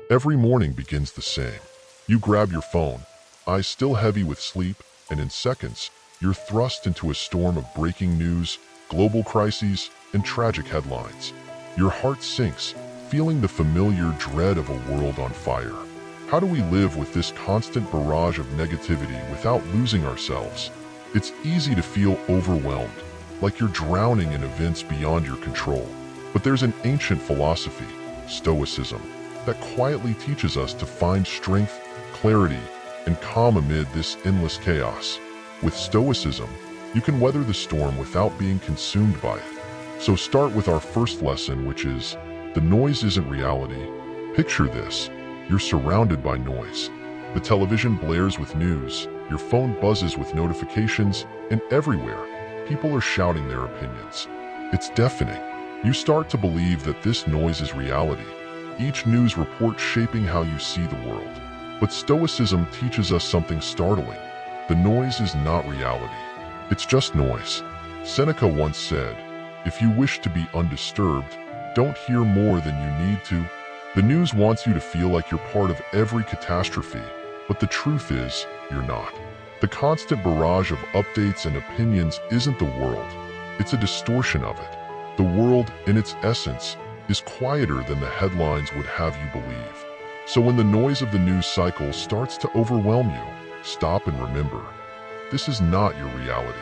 Every morning begins the same. You grab your phone, eyes still heavy with sleep, and in seconds, you're thrust into a storm of breaking news, global crises, and tragic headlines. Your heart sinks, feeling the familiar dread of a world on fire. How do we live with this constant barrage of negativity without losing ourselves? It's easy to feel overwhelmed, like you're drowning in events beyond your control. But there's an ancient philosophy, Stoicism, that quietly teaches us to find strength, clarity, and calm amid this endless chaos. With Stoicism, you can weather the storm without being consumed by it. So start with our first lesson, which is, the noise isn't reality. Picture this. You're surrounded by noise. The television blares with news, your phone buzzes with notifications, and everywhere, people are shouting their opinions. It's deafening. You start to believe that this noise is reality, each news report shaping how you see the world. But Stoicism teaches us something startling. The noise is not reality. It's just noise. Seneca once said, "If you wish to be undisturbed, don't hear more than you need to." The news wants you to feel like you're part of every catastrophe, but the truth is, you're not. The constant barrage of updates and opinions isn't the world. It's a distortion of it. The world, in its essence, is quieter than the headlines would have you believe. So when the noise of the news cycle starts to overwhelm you, stop and remember, this is not your reality.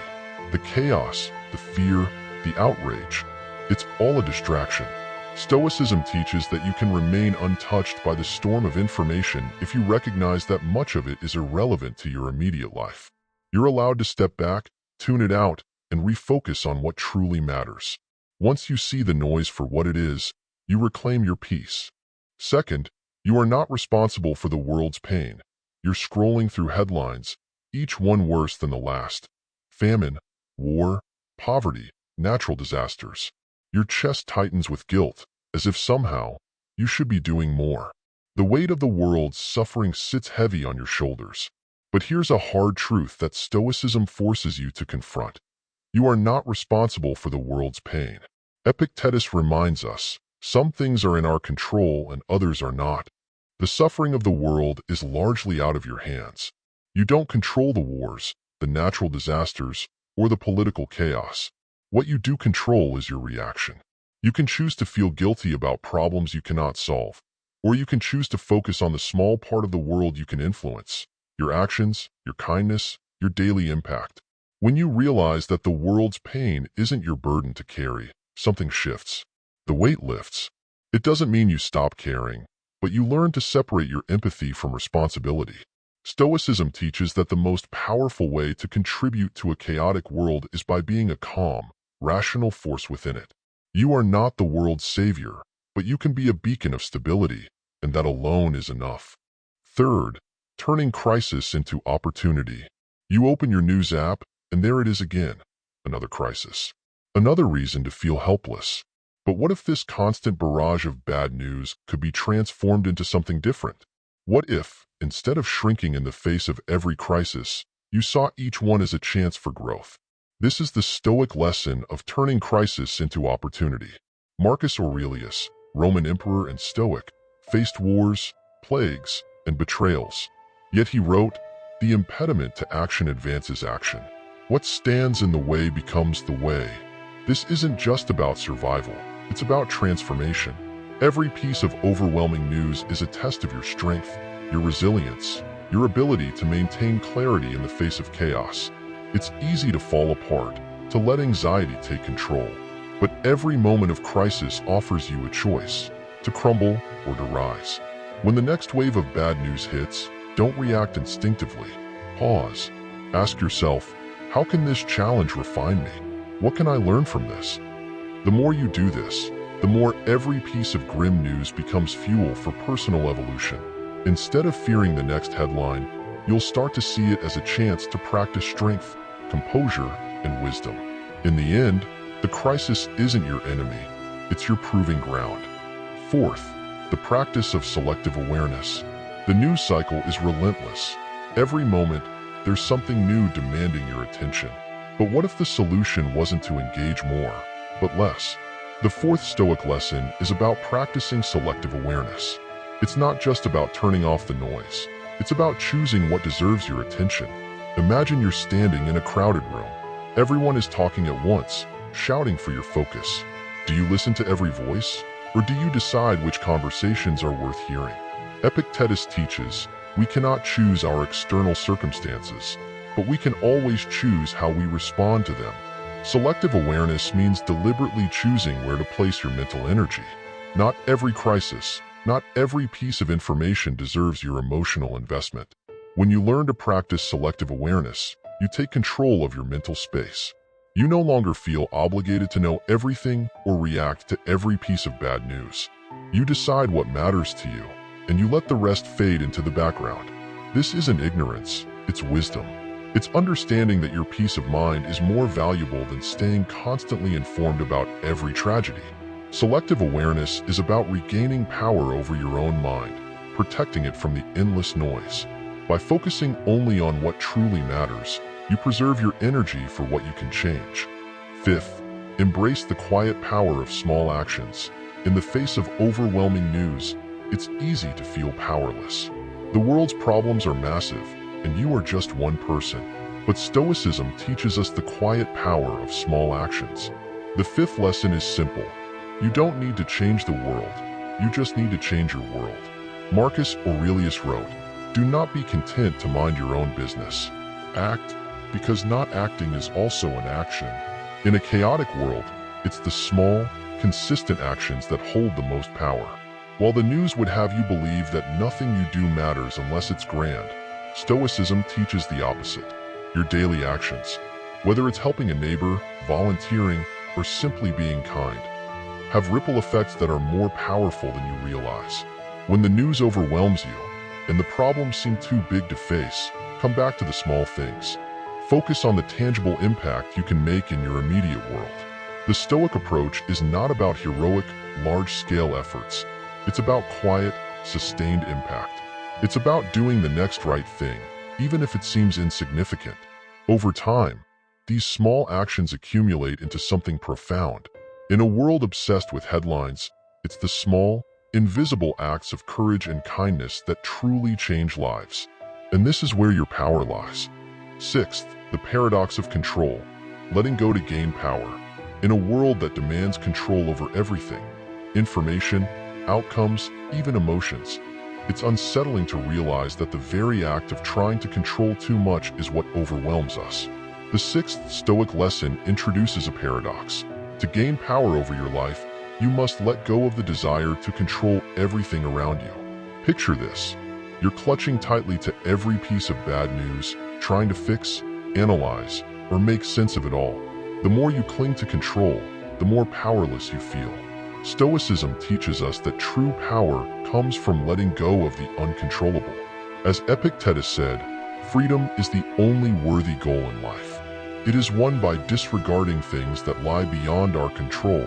The chaos, the fear, the outrage, it's all a distraction. Stoicism teaches that you can remain untouched by the storm of information if you recognize that much of it is irrelevant to your immediate life. You're allowed to step back, tune it out, and refocus on what truly matters. Once you see the noise for what it is, you reclaim your peace. Second, you are not responsible for the world's pain. You're scrolling through headlines, each one worse than the last. Famine, war, poverty, natural disasters. Your chest tightens with guilt, as if somehow you should be doing more. The weight of the world's suffering sits heavy on your shoulders. But here's a hard truth that Stoicism forces you to confront. You are not responsible for the world's pain. Epictetus reminds us, some things are in our control and others are not. The suffering of the world is largely out of your hands. You don't control the wars, the natural disasters, or the political chaos. What you do control is your reaction. You can choose to feel guilty about problems you cannot solve, or you can choose to focus on the small part of the world you can influence, your actions, your kindness, your daily impact. When you realize that the world's pain isn't your burden to carry, something shifts. The weight lifts. It doesn't mean you stop caring, but you learn to separate your empathy from responsibility. Stoicism teaches that the most powerful way to contribute to a chaotic world is by being a calm, rational force within it. You are not the world's savior, but you can be a beacon of stability, and that alone is enough. Third, turning crisis into opportunity. You open your news app, and there it is again, another crisis. Another reason to feel helpless. But what if this constant barrage of bad news could be transformed into something different? What if, instead of shrinking in the face of every crisis, you saw each one as a chance for growth? This is the Stoic lesson of turning crisis into opportunity. Marcus Aurelius, Roman emperor and Stoic, faced wars, plagues, and betrayals. Yet he wrote, "The impediment to action advances action. What stands in the way becomes the way." This isn't just about survival, it's about transformation. Every piece of overwhelming news is a test of your strength, your resilience, your ability to maintain clarity in the face of chaos. It's easy to fall apart, to let anxiety take control. But every moment of crisis offers you a choice, to crumble or to rise. When the next wave of bad news hits, don't react instinctively. Pause. Ask yourself, how can this challenge refine me? What can I learn from this? The more you do this, the more every piece of grim news becomes fuel for personal evolution. Instead of fearing the next headline, you'll start to see it as a chance to practice strength, composure, and wisdom. In the end, the crisis isn't your enemy, it's your proving ground. Fourth, the practice of selective awareness. The news cycle is relentless. Every moment, there's something new demanding your attention. But what if the solution wasn't to engage more, but less? The fourth Stoic lesson is about practicing selective awareness. It's not just about turning off the noise. It's about choosing what deserves your attention. Imagine you're standing in a crowded room. Everyone is talking at once, shouting for your focus. Do you listen to every voice? Or do you decide which conversations are worth hearing? Epictetus teaches, we cannot choose our external circumstances, but we can always choose how we respond to them. Selective awareness means deliberately choosing where to place your mental energy. Not every crisis, not every piece of information deserves your emotional investment. When you learn to practice selective awareness, you take control of your mental space. You no longer feel obligated to know everything or react to every piece of bad news. You decide what matters to you, and you let the rest fade into the background. This isn't ignorance, it's wisdom. It's understanding that your peace of mind is more valuable than staying constantly informed about every tragedy. Selective awareness is about regaining power over your own mind, protecting it from the endless noise. By focusing only on what truly matters, you preserve your energy for what you can change. Fifth, embrace the quiet power of small actions. In the face of overwhelming news, it's easy to feel powerless. The world's problems are massive, and you are just one person. But Stoicism teaches us the quiet power of small actions. The fifth lesson is simple. You don't need to change the world. You just need to change your world. Marcus Aurelius wrote, "Do not be content to mind your own business. Act, because not acting is also an action." In a chaotic world, it's the small, consistent actions that hold the most power. While the news would have you believe that nothing you do matters unless it's grand, Stoicism teaches the opposite. Your daily actions, whether it's helping a neighbor, volunteering, or simply being kind, have ripple effects that are more powerful than you realize. When the news overwhelms you, and the problems seem too big to face, come back to the small things. Focus on the tangible impact you can make in your immediate world. The Stoic approach is not about heroic, large-scale efforts. It's about quiet, sustained impact. It's about doing the next right thing, even if it seems insignificant. Over time, these small actions accumulate into something profound. In a world obsessed with headlines, it's the small, invisible acts of courage and kindness that truly change lives. And this is where your power lies. Sixth, the paradox of control, letting go to gain power. In a world that demands control over everything, information, outcomes, even emotions, it's unsettling to realize that the very act of trying to control too much is what overwhelms us. The sixth Stoic lesson introduces a paradox. To gain power over your life, you must let go of the desire to control everything around you. Picture this. You're clutching tightly to every piece of bad news, trying to fix, analyze, or make sense of it all. The more you cling to control, the more powerless you feel. Stoicism teaches us that true power comes from letting go of the uncontrollable. As Epictetus said, freedom is the only worthy goal in life. It is won by disregarding things that lie beyond our control,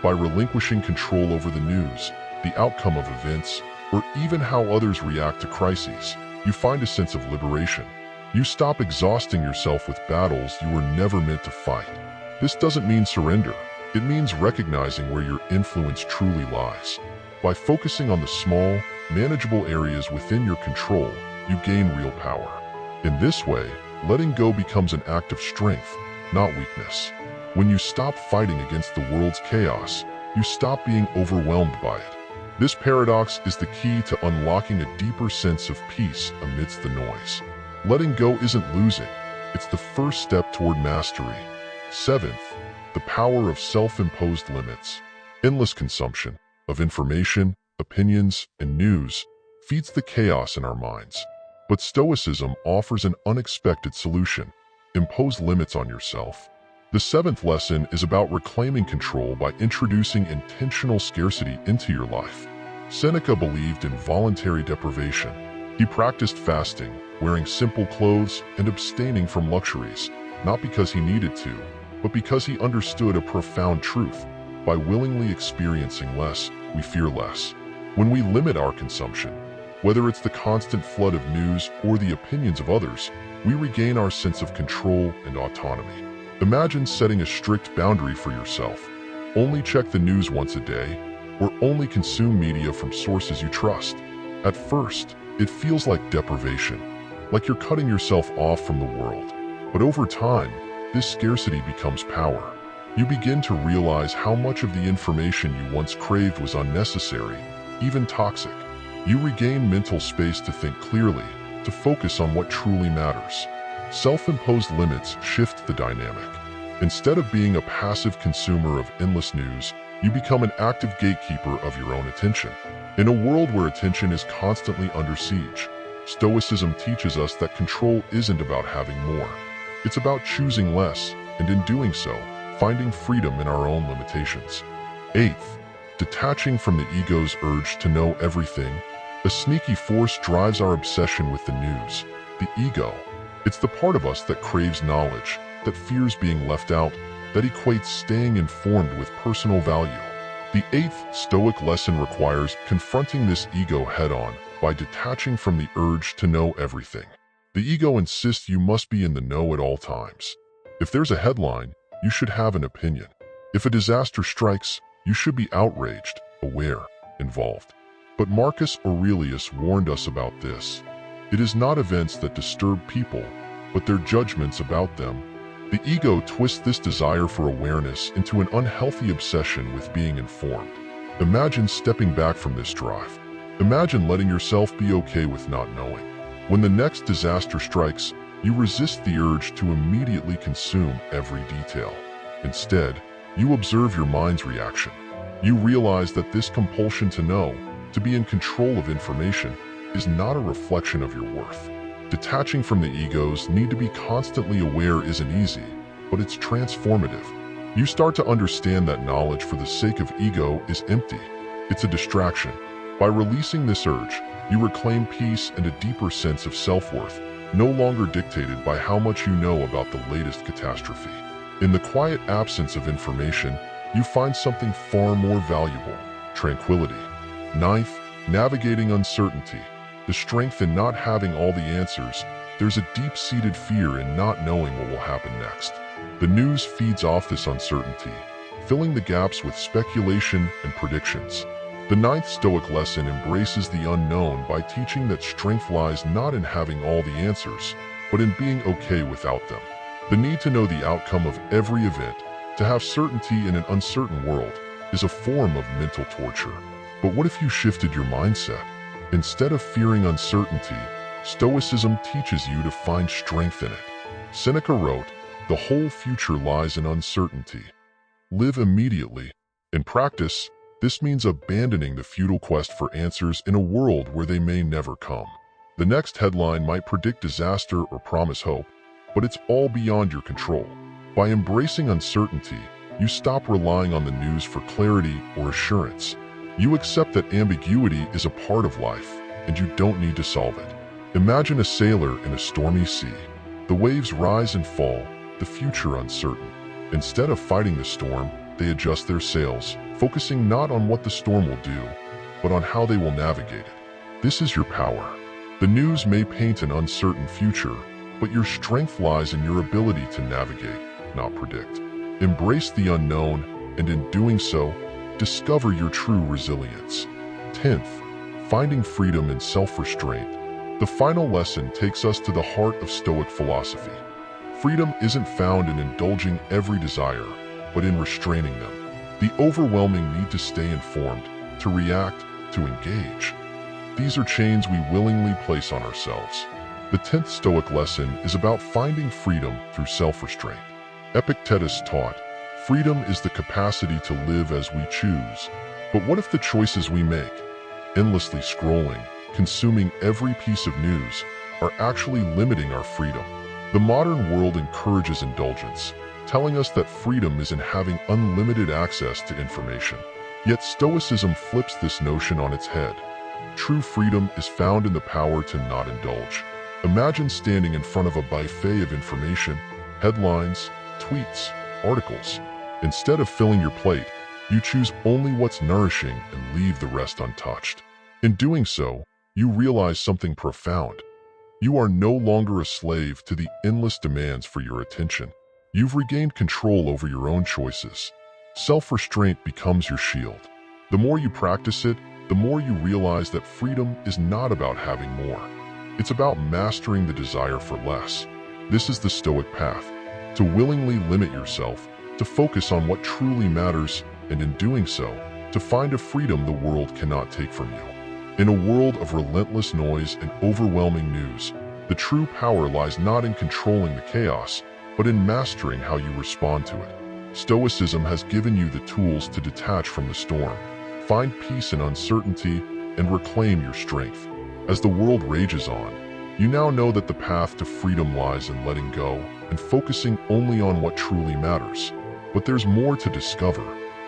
by relinquishing control over the news, the outcome of events, or even how others react to crises. You find a sense of liberation. You stop exhausting yourself with battles you were never meant to fight. This doesn't mean surrender. It means recognizing where your influence truly lies. By focusing on the small, manageable areas within your control, you gain real power. In this way, letting go becomes an act of strength, not weakness. When you stop fighting against the world's chaos, you stop being overwhelmed by it. This paradox is the key to unlocking a deeper sense of peace amidst the noise. Letting go isn't losing, it's the first step toward mastery. Seventh, the power of self-imposed limits. Endless consumption of information, opinions, and news feeds the chaos in our minds. But Stoicism offers an unexpected solution. Impose limits on yourself. The seventh lesson is about reclaiming control by introducing intentional scarcity into your life. Seneca believed in voluntary deprivation. He practiced fasting, wearing simple clothes, and abstaining from luxuries, not because he needed to, but because he understood a profound truth. By willingly experiencing less, we fear less. When we limit our consumption, whether it's the constant flood of news or the opinions of others, we regain our sense of control and autonomy. Imagine setting a strict boundary for yourself. Only check the news once a day, or only consume media from sources you trust. At first, it feels like deprivation, like you're cutting yourself off from the world. But over time, this scarcity becomes power. You begin to realize how much of the information you once craved was unnecessary, even toxic. You regain mental space to think clearly, to focus on what truly matters. Self-imposed limits shift the dynamic. Instead of being a passive consumer of endless news, you become an active gatekeeper of your own attention. In a world where attention is constantly under siege, Stoicism teaches us that control isn't about having more. It's about choosing less, and in doing so, finding freedom in our own limitations. Eighth, detaching from the ego's urge to know everything. A sneaky force drives our obsession with the news. The ego. It's the part of us that craves knowledge, that fears being left out, that equates staying informed with personal value. The eighth Stoic lesson requires confronting this ego head-on by detaching from the urge to know everything. The ego insists you must be in the know at all times. If there's a headline, you should have an opinion. If a disaster strikes, you should be outraged, aware, involved. But Marcus Aurelius warned us about this. It is not events that disturb people, but their judgments about them. The ego twists this desire for awareness into an unhealthy obsession with being informed. Imagine stepping back from this drive. Imagine letting yourself be okay with not knowing. When the next disaster strikes, you resist the urge to immediately consume every detail. Instead, you observe your mind's reaction. You realize that this compulsion to know, to be in control of information, is not a reflection of your worth. Detaching from the ego's need to be constantly aware isn't easy, but it's transformative. You start to understand that knowledge for the sake of ego is empty. It's a distraction. By releasing this urge, you reclaim peace and a deeper sense of self-worth, no longer dictated by how much you know about the latest catastrophe. In the quiet absence of information, you find something far more valuable: tranquility. Ninth, navigating uncertainty. The strength in not having all the answers. There's a deep-seated fear in not knowing what will happen next. The news feeds off this uncertainty, filling the gaps with speculation and predictions. The ninth Stoic lesson embraces the unknown by teaching that strength lies not in having all the answers, but in being okay without them. The need to know the outcome of every event, to have certainty in an uncertain world, is a form of mental torture. But what if you shifted your mindset? Instead of fearing uncertainty, Stoicism teaches you to find strength in it. Seneca wrote, "The whole future lies in uncertainty. Live immediately." In practice, this means abandoning the futile quest for answers in a world where they may never come. The next headline might predict disaster or promise hope, but it's all beyond your control. By embracing uncertainty, you stop relying on the news for clarity or assurance. You accept that ambiguity is a part of life, and you don't need to solve it. Imagine a sailor in a stormy sea. The waves rise and fall, the future uncertain. Instead of fighting the storm, they adjust their sails, focusing not on what the storm will do, but on how they will navigate it. This is your power. The news may paint an uncertain future, but your strength lies in your ability to navigate, not predict. Embrace the unknown, and in doing so, discover your true resilience. 10th, finding freedom in self-restraint. The final lesson takes us to the heart of Stoic philosophy. Freedom isn't found in indulging every desire, but in restraining them. The overwhelming need to stay informed, to react, to engage. These are chains we willingly place on ourselves. The 10th Stoic lesson is about finding freedom through self-restraint. Epictetus taught, "Freedom is the capacity to live as we choose." But what if the choices we make, endlessly scrolling, consuming every piece of news, are actually limiting our freedom? The modern world encourages indulgence, telling us that freedom is in having unlimited access to information. Yet Stoicism flips this notion on its head. True freedom is found in the power to not indulge. Imagine standing in front of a buffet of information, headlines, tweets, articles. Instead of filling your plate, you choose only what's nourishing and leave the rest untouched. In doing so, you realize something profound. You are no longer a slave to the endless demands for your attention. You've regained control over your own choices. Self-restraint becomes your shield. The more you practice it, the more you realize that freedom is not about having more. It's about mastering the desire for less. This is the Stoic path, to willingly limit yourself, to focus on what truly matters, and in doing so, to find a freedom the world cannot take from you. In a world of relentless noise and overwhelming news, the true power lies not in controlling the chaos, but in mastering how you respond to it. Stoicism has given you the tools to detach from the storm, find peace in uncertainty, and reclaim your strength. As the world rages on, you now know that the path to freedom lies in letting go and focusing only on what truly matters. But there's more to discover,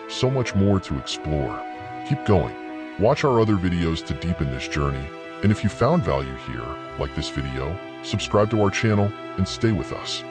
so much more to explore. Keep going. Watch our other videos to deepen this journey, and if you found value here, like this video, subscribe to our channel and stay with us.